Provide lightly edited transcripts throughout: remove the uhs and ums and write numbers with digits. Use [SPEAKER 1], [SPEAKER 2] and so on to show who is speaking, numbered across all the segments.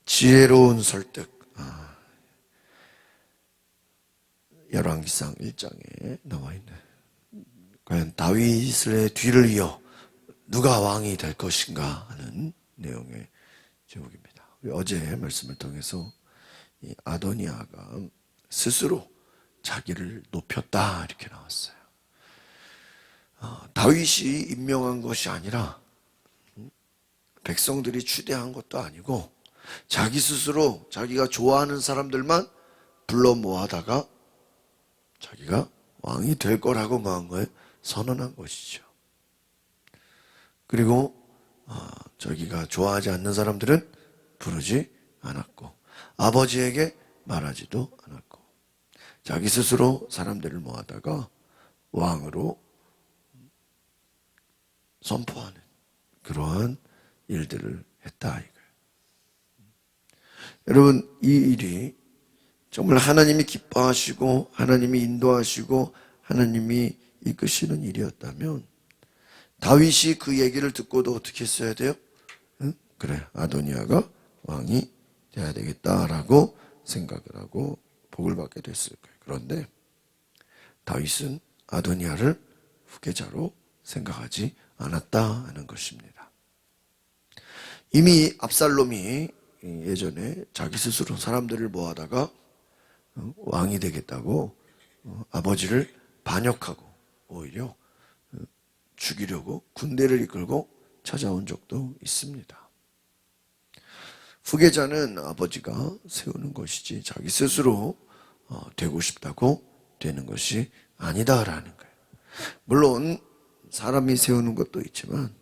[SPEAKER 1] 지혜로운 설득. 열왕기상 1장에 나와 있는, 과연 다윗의 뒤를 이어 누가 왕이 될 것인가 하는 내용의 제목입니다. 어제 말씀을 통해서 이 아도니아가 스스로 자기를 높였다 이렇게 나왔어요. 다윗이 임명한 것이 아니라 백성들이 추대한 것도 아니고 자기 스스로 자기가 좋아하는 사람들만 불러 모아다가 자기가 왕이 될 거라고 뭐한 거예요? 선언한 것이죠. 그리고 자기가 좋아하지 않는 사람들은 부르지 않았고 아버지에게 말하지도 않았고 자기 스스로 사람들을 모아다가 왕으로 선포하는 그러한 일들을 했다 이거예요. 여러분, 이 일이 정말 하나님이 기뻐하시고 하나님이 인도하시고 하나님이 이끄시는 일이었다면 다윗이 그 얘기를 듣고도 어떻게 했어야 돼요? 그래, 아도니아가 왕이 돼야 되겠다라고 생각을 하고 복을 받게 됐을 거예요. 그런데 다윗은 아도니아를 후계자로 생각하지 않았다 하는 것입니다. 이미 압살롬이 예전에 자기 스스로 사람들을 모아다가 왕이 되겠다고 아버지를 반역하고 오히려 죽이려고 군대를 이끌고 찾아온 적도 있습니다. 후계자는 아버지가 세우는 것이지 자기 스스로 되고 싶다고 되는 것이 아니다라는 거예요. 물론 사람이 세우는 것도 있지만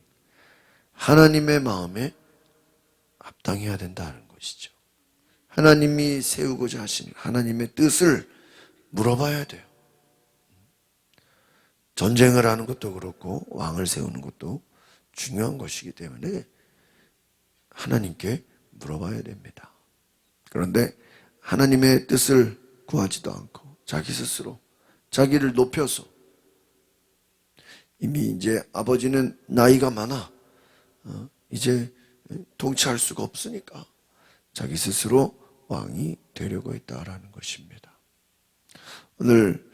[SPEAKER 1] 하나님의 마음에 합당해야 된다는 것이죠. 하나님이 세우고자 하시는 하나님의 뜻을 물어봐야 돼요. 전쟁을 하는 것도 그렇고 왕을 세우는 것도 중요한 것이기 때문에 하나님께 물어봐야 됩니다. 그런데 하나님의 뜻을 구하지도 않고 자기 스스로 자기를 높여서 이미 이제 아버지는 나이가 많아 이제 통치할 수가 없으니까 자기 스스로 왕이 되려고 했다라는 것입니다. 오늘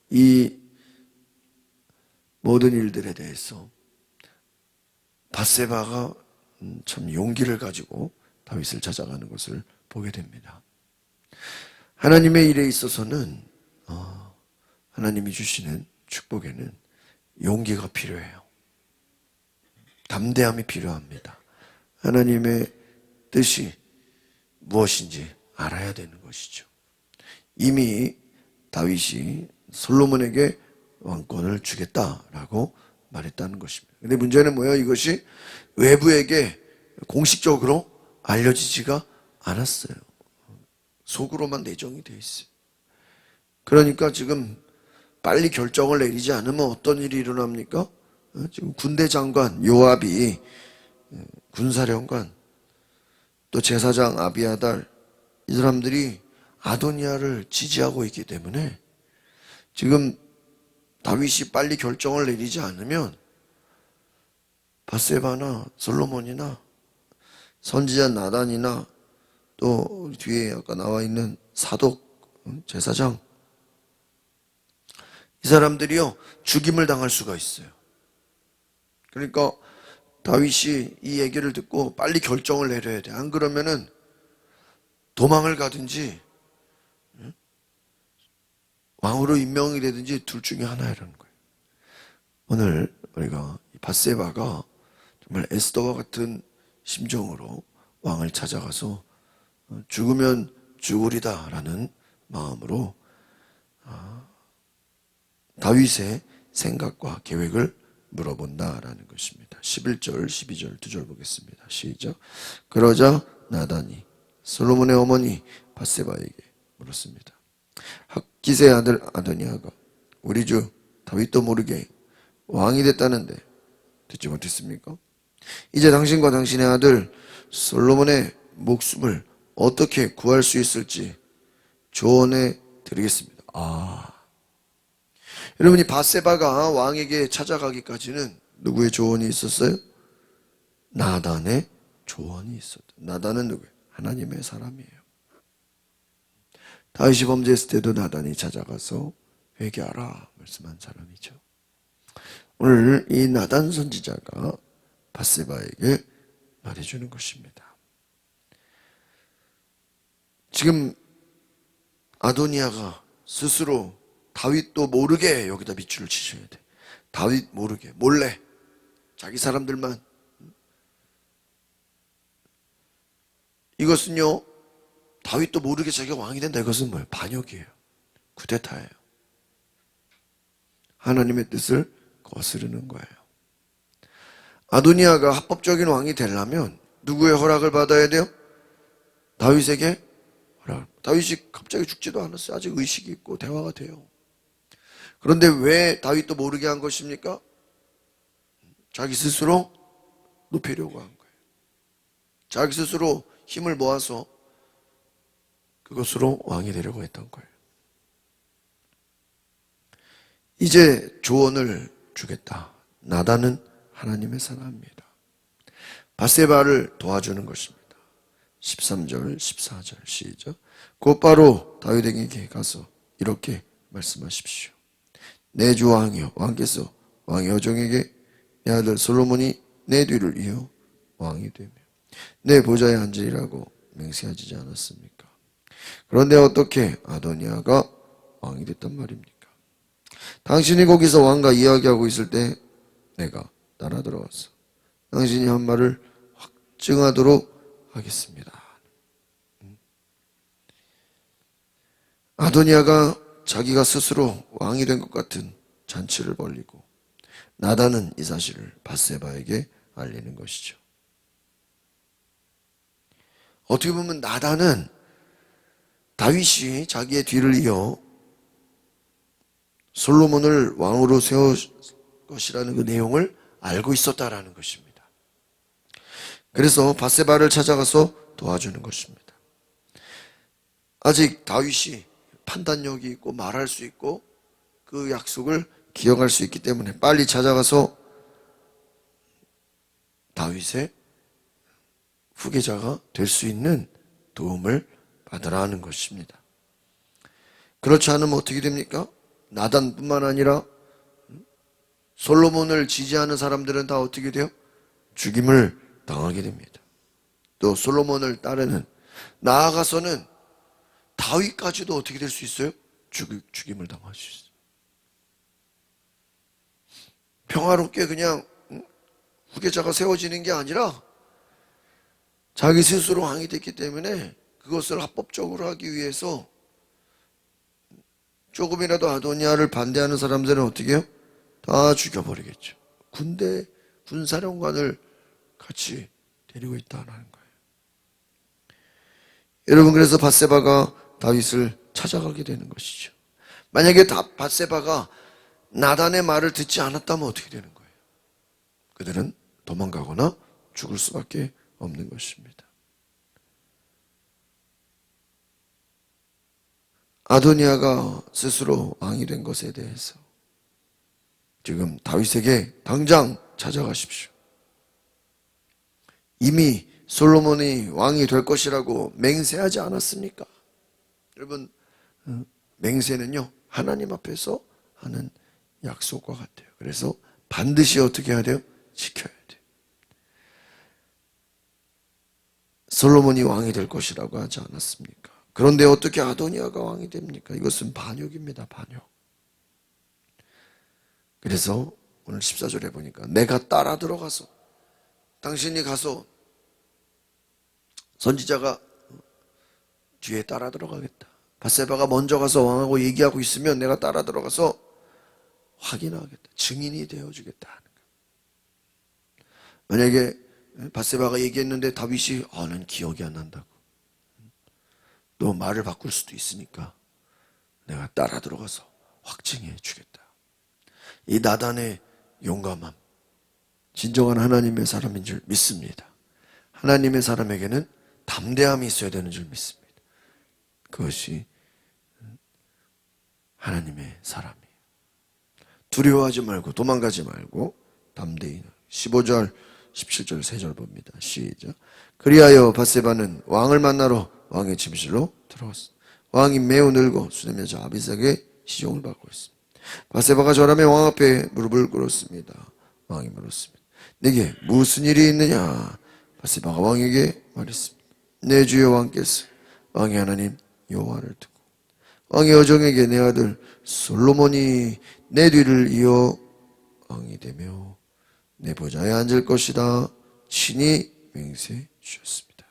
[SPEAKER 1] 이 모든 일들에 대해서 밧세바가 참 용기를 가지고 다윗을 찾아가는 것을 보게 됩니다. 하나님의 일에 있어서는 하나님이 주시는 축복에는 용기가 필요해요. 담대함이 필요합니다. 하나님의 뜻이 무엇인지 알아야 되는 것이죠. 이미 다윗이 솔로몬에게 왕권을 주겠다라고 말했다는 것입니다. 근데 문제는 뭐예요? 이것이 외부에게 공식적으로 알려지지가 않았어요. 속으로만 내정이 되어 있어요. 그러니까 지금 빨리 결정을 내리지 않으면 어떤 일이 일어납니까? 지금 군대 장관 요압이 군사령관 또 제사장 아비아달 이 사람들이 아도니아를 지지하고 있기 때문에 지금 다윗이 빨리 결정을 내리지 않으면 밧세바나 솔로몬이나 선지자 나단이나 또 뒤에 아까 나와 있는 사독 제사장 이 사람들이요 죽임을 당할 수가 있어요. 그러니까 다윗이 이 얘기를 듣고 빨리 결정을 내려야 돼. 안 그러면은 도망을 가든지 왕으로 임명이 되든지 둘 중에 하나라는 거예요. 오늘 우리가 밧세바가 정말 에스더와 같은 심정으로 왕을 찾아가서 죽으면 죽으리다라는 마음으로 다윗의 생각과 계획을 물어본다라는 것입니다. 11절, 12절 두 절 보겠습니다. 시작. 그러자 나단이 솔로몬의 어머니 밧세바에게 물었습니다. 학기스의 아들 아도니아가 우리 주 다윗도 모르게 왕이 됐다는데 듣지 못했습니까? 이제 당신과 당신의 아들 솔로몬의 목숨을 어떻게 구할 수 있을지 조언해 드리겠습니다. 여러분이 밧세바가 왕에게 찾아가기까지는 누구의 조언이 있었어요? 나단의 조언이 있었다. 나단은 누구예요? 하나님의 사람이에요. 다윗이 범죄했을 때도 나단이 찾아가서 회개하라 말씀한 사람이죠. 오늘 이 나단 선지자가 밧세바에게 말해주는 것입니다. 지금 아도니아가 스스로 다윗도 모르게 여기다 밑줄을 치셔야 돼. 다윗 모르게 몰래 자기 사람들만. 이것은요 다윗도 모르게 자기가 왕이 된다. 이것은 뭐예요? 반역이에요. 쿠데타예요. 하나님의 뜻을 거스르는 거예요. 아도니아가 합법적인 왕이 되려면 누구의 허락을 받아야 돼요? 다윗에게 허락. 다윗이 갑자기 죽지도 않았어요. 아직 의식이 있고 대화가 돼요. 그런데 왜 다윗도 모르게 한 것입니까? 자기 스스로 높이려고 한 거예요. 자기 스스로 힘을 모아서 그것으로 왕이 되려고 했던 거예요. 이제 조언을 주겠다. 나단은 하나님의 사람입니다. 밧세바를 도와주는 것입니다. 13절 14절 시작. 곧바로 다윗에게 가서 이렇게 말씀하십시오. 내 주 왕이여, 왕께서 왕의 여종에게 내 아들 솔로몬이 내 뒤를 이어 왕이 되며 내 보좌에 앉으리라고 맹세하지 않았습니까? 그런데 어떻게 아도니아가 왕이 됐단 말입니까? 당신이 거기서 왕과 이야기하고 있을 때 내가 따라 들어왔어. 당신이 한 말을 확증하도록 하겠습니다. 아도니아가 자기가 스스로 왕이 된 것 같은 잔치를 벌리고 나단은 이 사실을 밧세바에게 알리는 것이죠. 어떻게 보면 나단은 다윗이 자기의 뒤를 이어 솔로몬을 왕으로 세울 것이라는 그 내용을 알고 있었다라는 것입니다. 그래서 밧세바를 찾아가서 도와주는 것입니다. 아직 다윗이 판단력이 있고 말할 수 있고 그 약속을 기억할 수 있기 때문에 빨리 찾아가서 다윗의 후계자가 될 수 있는 도움을 받으라는 것입니다. 그렇지 않으면 어떻게 됩니까? 나단뿐만 아니라 솔로몬을 지지하는 사람들은 다 어떻게 돼요? 죽임을 당하게 됩니다. 또 솔로몬을 따르는, 나아가서는 다윗까지도 어떻게 될 수 있어요? 죽임을 당할 수 있어요. 평화롭게 그냥 후계자가 세워지는 게 아니라 자기 스스로 왕이 됐기 때문에 그것을 합법적으로 하기 위해서 조금이라도 아도니아를 반대하는 사람들은 어떻게 해요? 다 죽여버리겠죠. 군사령관을 같이 데리고 있다는 거예요. 여러분, 그래서 밧세바가 다윗을 찾아가게 되는 것이죠. 만약에 밧세바가 나단의 말을 듣지 않았다면 어떻게 되는 거예요? 그들은 도망가거나 죽을 수밖에 없는 것입니다. 아도니아가 스스로 왕이 된 것에 대해서 지금 다윗에게 당장 찾아가십시오. 이미 솔로몬이 왕이 될 것이라고 맹세하지 않았습니까? 여러분, 맹세는요 하나님 앞에서 하는 약속과 같아요. 그래서 반드시 어떻게 해야 돼요? 지켜야 돼요. 솔로몬이 왕이 될 것이라고 하지 않았습니까? 그런데 어떻게 아도니아가 왕이 됩니까? 이것은 반역입니다. 반역. 그래서 오늘 14절에 보니까 내가 따라 들어가서, 당신이 가서 선지자가 뒤에 따라 들어가겠다. 밧세바가 먼저 가서 왕하고 얘기하고 있으면 내가 따라 들어가서 확인하겠다. 증인이 되어주겠다 하는 거예요. 만약에 밧세바가 얘기했는데 다윗이 난 기억이 안 난다고, 또 말을 바꿀 수도 있으니까 내가 따라 들어가서 확증해 주겠다. 이 나단의 용감함, 진정한 하나님의 사람인 줄 믿습니다. 하나님의 사람에게는 담대함이 있어야 되는 줄 믿습니다. 그것이 하나님의 사람이에요. 두려워하지 말고 도망가지 말고 담대히. 15절 17절 3절 봅니다. 시작. 그리하여 밧세바는 왕을 만나러 왕의 침실로 들어갔습니다. 왕이 매우 늙어 수냄 여자 아비삭의 시종을 받고 있습니다. 밧세바가 절하며 왕 앞에 무릎을 꿇었습니다. 왕이 물었습니다. 내게 무슨 일이 있느냐? 밧세바가 왕에게 말했습니다. 내 주여 왕께서 왕의 하나님 여호와를 두고 왕의 여종에게 내 아들 솔로몬이 내 뒤를 이어 왕이 되며 내 보좌에 앉을 것이다 친히 맹세해 주셨습니다.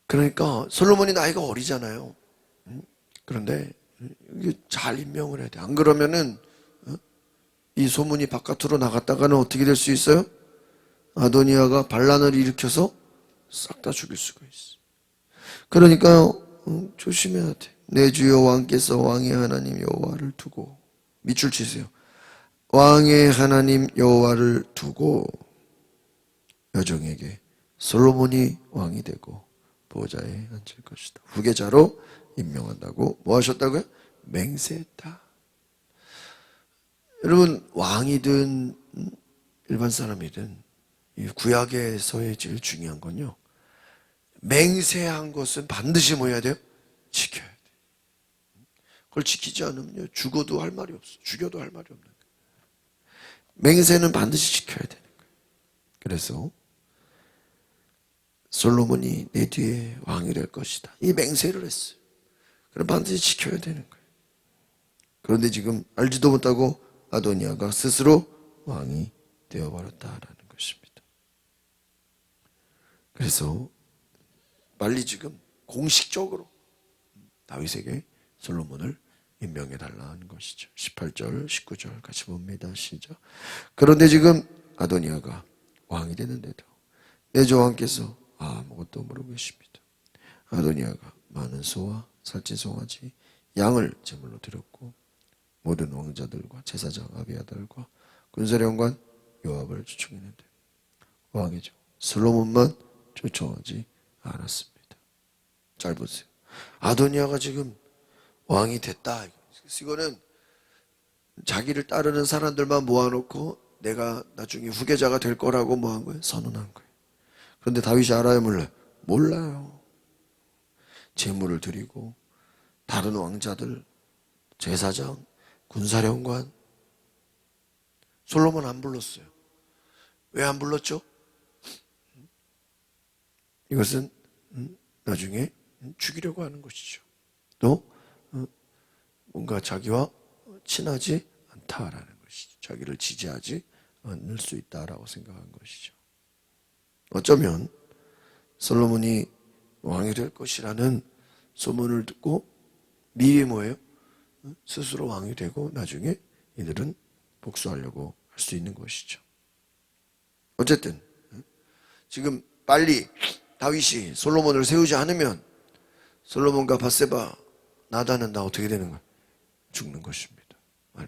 [SPEAKER 1] 그러니까 솔로몬이 나이가 어리잖아요. 그런데 이게 잘 임명을 해야 돼. 안 그러면은 이 소문이 바깥으로 나갔다가는 어떻게 될 수 있어요? 아도니아가 반란을 일으켜서 싹 다 죽일 수가 있어. 그러니까 조심해야 돼. 내 주여 왕께서 왕의 하나님 여호와를 두고, 밑줄 치세요. 왕의 하나님 여호와를 두고 여종에게 솔로몬이 왕이 되고 보좌에 앉을 것이다. 후계자로 임명한다고 뭐 하셨다고요? 맹세했다. 여러분, 왕이든 일반 사람이든 이 구약에서의 제일 중요한 건요, 맹세한 것은 반드시 뭐 해야 돼요? 지켜야 돼. 그걸 지키지 않으면 죽어도 할 말이 없어. 죽여도 할 말이 없는 거예요. 맹세는 반드시 지켜야 되는 거예요. 그래서 솔로몬이 내 뒤에 왕이 될 것이다, 이 맹세를 했어요. 그럼 반드시 지켜야 되는 거예요. 그런데 지금 알지도 못하고 아도니아가 스스로 왕이 되어버렸다라는 것입니다. 그래서 빨리 지금 공식적으로 다윗에게 솔로몬을 임명해달라는 것이죠. 18절, 19절 같이 봅니다. 시작. 그런데 지금 아도니아가 왕이 되는데도 내 주 왕께서 아무것도 모르고 계십니다. 아도니아가 많은 소와 살찐 송아지, 양을 제물로 드렸고 모든 왕자들과 제사장 아비아달과 군사령관 요압을 초청했는데 왕이죠, 솔로몬만 초청하지 않았습니다. 잘 보세요. 아도니아가 지금 왕이 됐다. 이거는 자기를 따르는 사람들만 모아놓고 내가 나중에 후계자가 될 거라고 뭐 한 거예요? 선언한 거예요. 그런데 다윗이 알아요, 몰라요? 몰라요. 제물을 드리고 다른 왕자들, 제사장, 군사령관, 솔로몬 안 불렀어요. 왜 안 불렀죠? 이것은 나중에 죽이려고 하는 것이죠. 또 뭔가 자기와 친하지 않다라는 것이죠. 자기를 지지하지 않을 수 있다라고 생각한 것이죠. 어쩌면 솔로몬이 왕이 될 것이라는 소문을 듣고 미리 뭐예요? 스스로 왕이 되고 나중에 이들은 복수하려고 할 수 있는 것이죠. 어쨌든 지금 빨리 다윗이 솔로몬을 세우지 않으면 솔로몬과 밧세바, 나단은 다 어떻게 되는 거야? 죽는 것입니다.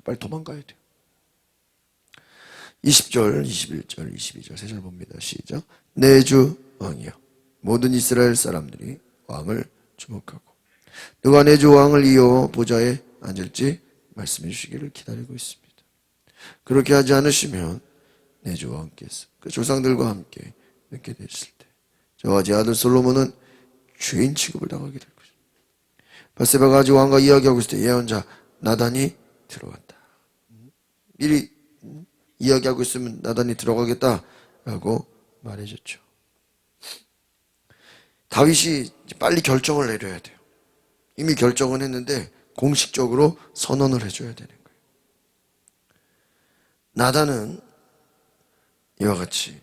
[SPEAKER 1] 빨리 도망가야 돼요. 20절, 21절, 22절 세 절 봅니다. 시작. 내 주 왕이여, 모든 이스라엘 사람들이 왕을 주목하고 누가 내 주 왕을 이어 보좌에 앉을지 말씀해 주시기를 기다리고 있습니다. 그렇게 하지 않으시면 내 주 왕께서 그 조상들과 함께 늙게 되실 때 저와 제 아들 솔로몬은 죄인 취급을 당하게 될 것입니다. 밧세바가 아직 왕과 이야기하고 있을 때 예언자 나단이 들어갔다. 미리 이야기하고 있으면 나단이 들어가겠다라고 말해줬죠. 다윗이 빨리 결정을 내려야 돼요. 이미 결정은 했는데 공식적으로 선언을 해줘야 되는 거예요. 나단은 이와 같이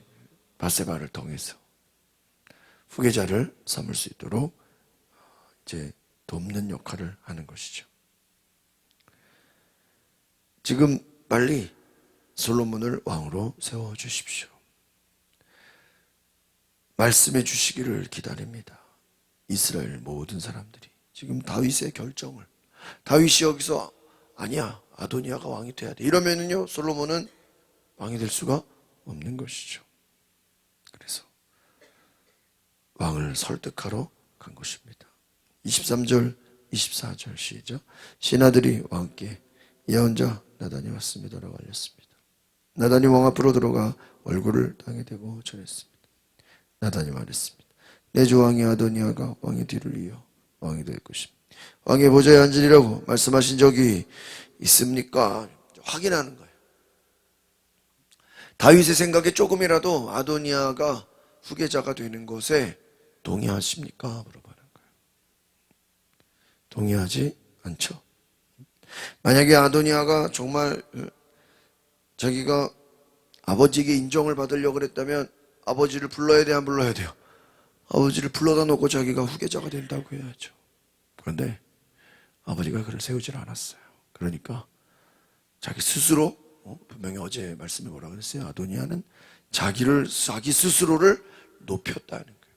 [SPEAKER 1] 밧세바를 통해서 후계자를 삼을 수 있도록 이제 돕는 역할을 하는 것이죠. 지금 빨리 솔로몬을 왕으로 세워주십시오. 말씀해 주시기를 기다립니다. 이스라엘 모든 사람들이 지금 다윗의 결정을, 다윗이 여기서 아니야, 아도니아가 왕이 돼야 돼, 이러면은요 솔로몬은 왕이 될 수가 없는 것이죠. 그래서 왕을 설득하러 간 것입니다. 23절, 24절 시작. 신하들이 왕께 예언자 나단이 왔습니다라고 알렸습니다. 나단이 왕 앞으로 들어가 얼굴을 땅에 대고 절했습니다. 나단이 말했습니다. 내 주 왕이 아도니아가 왕의 뒤를 이어 왕이 될 것입니다. 왕의 보좌에 앉으리라고 말씀하신 적이 있습니까? 확인하는 거예요. 다윗의 생각에 조금이라도 아도니아가 후계자가 되는 것에 동의하십니까? 물어보는 거예요. 동의하지 않죠. 만약에 아도니아가 정말 자기가 아버지에게 인정을 받으려고 그랬다면 아버지를 불러야 돼요, 안 불러야 돼요? 아버지를 불러다 놓고 자기가 후계자가 된다고 해야죠. 그런데 아버지가 그를 세우질 않았어요. 그러니까 자기 스스로, 분명히 어제 말씀에 뭐라 그랬어요? 아도니아는 자기 스스로를 높였다는 거예요.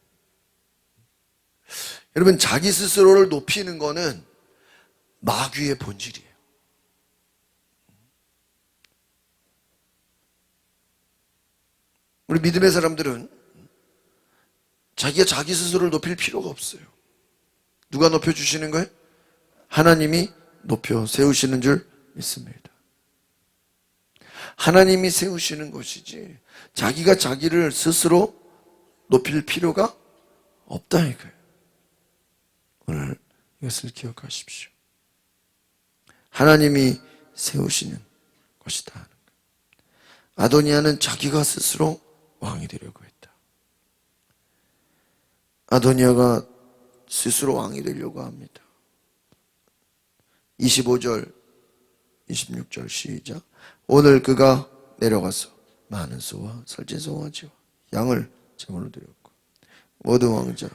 [SPEAKER 1] 여러분, 자기 스스로를 높이는 거는 마귀의 본질이에요. 우리 믿음의 사람들은 자기가 자기 스스로를 높일 필요가 없어요. 누가 높여주시는 거예요? 하나님이 높여 세우시는 줄 믿습니다. 하나님이 세우시는 것이지 자기가 자기를 스스로 높일 필요가 없다 이거예요. 오늘 이것을 기억하십시오. 하나님이 세우시는 것이다 하는 거예요. 아도니아는 자기가 스스로 왕이 되려고 했다. 아도니아가 스스로 왕이 되려고 합니다. 25절, 26절 시작. 오늘 그가 내려가서 많은 소와 살찐 송아지와 양을 제물로 드렸고 모든 왕자,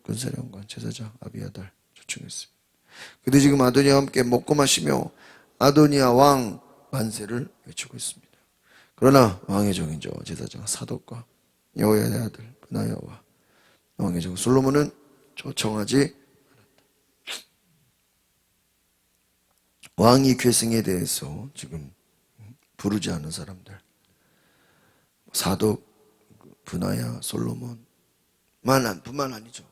[SPEAKER 1] 군사령관, 제사장 아비아달 초청했습니다. 그도 지금 아도니아와 함께 먹고 마시며 아도니아 왕 만세를 외치고 있습니다. 그러나 왕의 종인 저 제사장 사독과 여호야다의 아들 브나야와 왕의 종 솔로몬은 초청하지 않았다. 왕이 계승에 대해서 지금 부르지 않은 사람들, 사독, 브나야, 솔로몬 뿐만 아니죠.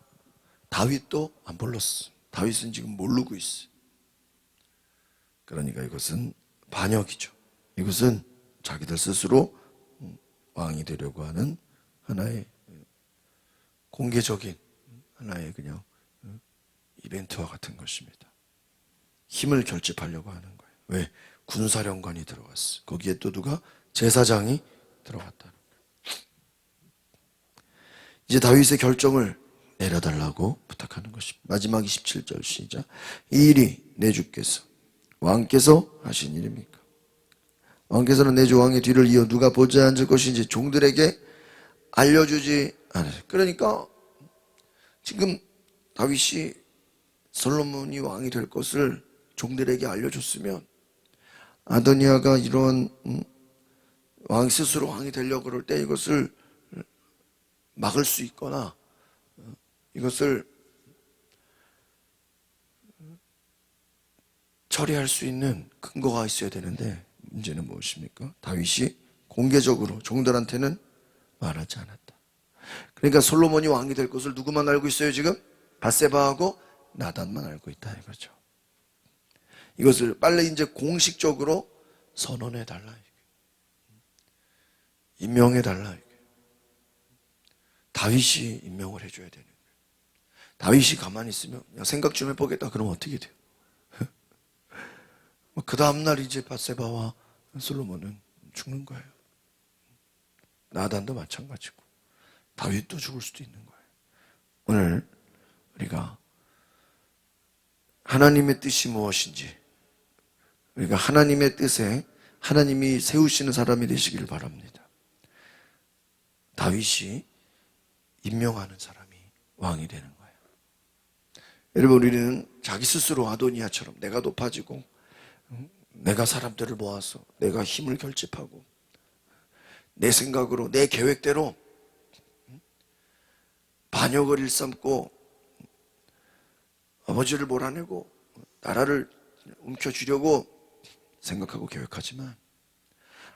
[SPEAKER 1] 다윗도 안 불렀어. 다윗은 지금 모르고 있어. 그러니까 이것은 반역이죠. 이것은 자기들 스스로 왕이 되려고 하는 하나의 공개적인 하나의 그냥 이벤트와 같은 것입니다. 힘을 결집하려고 하는 거예요. 왜? 군사령관이 들어갔어. 거기에 또 누가? 제사장이 들어갔다는 거예요. 이제 다윗의 결정을 내려달라고 부탁하는 것입니다. 마지막 27절 시작. 이 일이 내 주께서 왕께서 하신 일입니까? 왕께서는 내 주 왕의 뒤를 이어 누가 보좌에 앉을 것인지 종들에게 알려주지 않으세요. 그러니까 지금 다윗이 솔로몬이 왕이 될 것을 종들에게 알려줬으면 아도니아가 이런 왕 스스로 왕이 되려고 그럴 때 이것을 막을 수 있거나 이것을 처리할 수 있는 근거가 있어야 되는데 문제는 무엇입니까? 다윗이 공개적으로 종들한테는 말하지 않았다. 그러니까 솔로몬이 왕이 될 것을 누구만 알고 있어요 지금? 밧세바하고 나단만 알고 있다 이거죠. 이것을 빨리 이제 공식적으로 선언해 달라. 임명해 달라. 다윗이 임명을 해줘야 되는 거예요. 다윗이 가만히 있으면 야, 생각 좀 해보겠다. 그러면 어떻게 돼요? 그 다음날 이제 밧세바와 솔로몬은 죽는 거예요. 나단도 마찬가지고 다윗도 죽을 수도 있는 거예요. 오늘 우리가 하나님의 뜻이 무엇인지 우리가 하나님의 뜻에 하나님이 세우시는 사람이 되시기를 바랍니다. 다윗이 임명하는 사람이 왕이 되는 거예요. 여러분 우리는 자기 스스로 아도니아처럼 내가 높아지고 내가 사람들을 모아서 내가 힘을 결집하고 내 생각으로 내 계획대로 반역을 일삼고 아버지를 몰아내고 나라를 움켜쥐려고 생각하고 계획하지만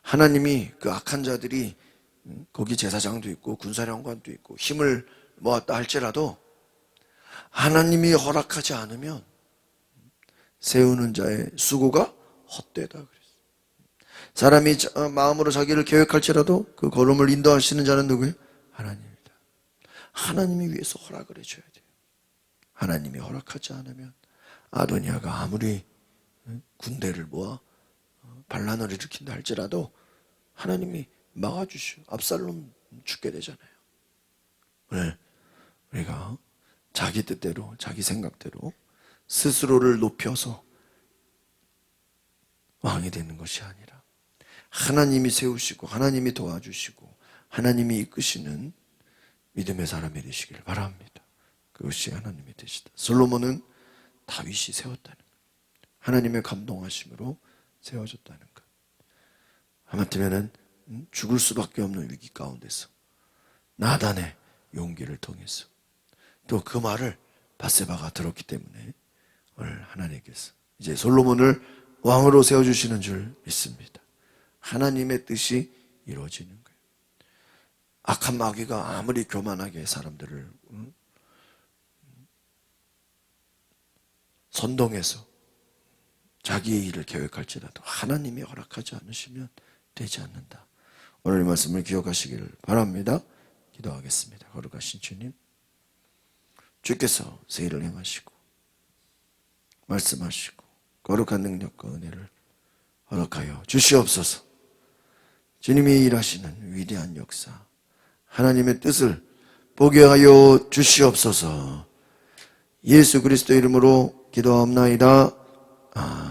[SPEAKER 1] 하나님이 그 악한 자들이 거기 제사장도 있고 군사령관도 있고 힘을 모았다 할지라도 하나님이 허락하지 않으면 세우는 자의 수고가 헛되다 그랬어요. 사람이 마음으로 자기를 계획할지라도 그 걸음을 인도하시는 자는 누구예요? 하나님입니다. 하나님이 위해서 허락을 해줘야 돼요. 하나님이 허락하지 않으면 아도니아가 아무리 군대를 모아 반란을 일으킨다 할지라도 하나님이 막아주시오. 압살롬 죽게 되잖아요. 네. 우리가 자기 뜻대로 자기 생각대로 스스로를 높여서 왕이 되는 것이 아니라 하나님이 세우시고 하나님이 도와주시고 하나님이 이끄시는 믿음의 사람이 되시길 바랍니다. 그것이 하나님의 뜻이다. 솔로몬은 다윗이 세웠다는 것, 하나님의 감동하심으로 세워졌다는 것. 하마터면은 죽을 수밖에 없는 위기 가운데서 나단의 용기를 통해서 또 그 말을 밧세바가 들었기 때문에 오늘 하나님께서 이제 솔로몬을 왕으로 세워주시는 줄 믿습니다. 하나님의 뜻이 이루어지는 거예요. 악한 마귀가 아무리 교만하게 사람들을 선동해서 자기의 일을 계획할지라도 하나님이 허락하지 않으시면 되지 않는다. 오늘 말씀을 기억하시기를 바랍니다. 기도하겠습니다. 거룩하신 주님, 주께서 새 일을 행하시고 말씀하시고 거룩한 능력과 은혜를 허락하여 주시옵소서. 주님이 일하시는 위대한 역사, 하나님의 뜻을 보게 하여 주시옵소서. 예수 그리스도 이름으로 기도하옵나이다. 아멘.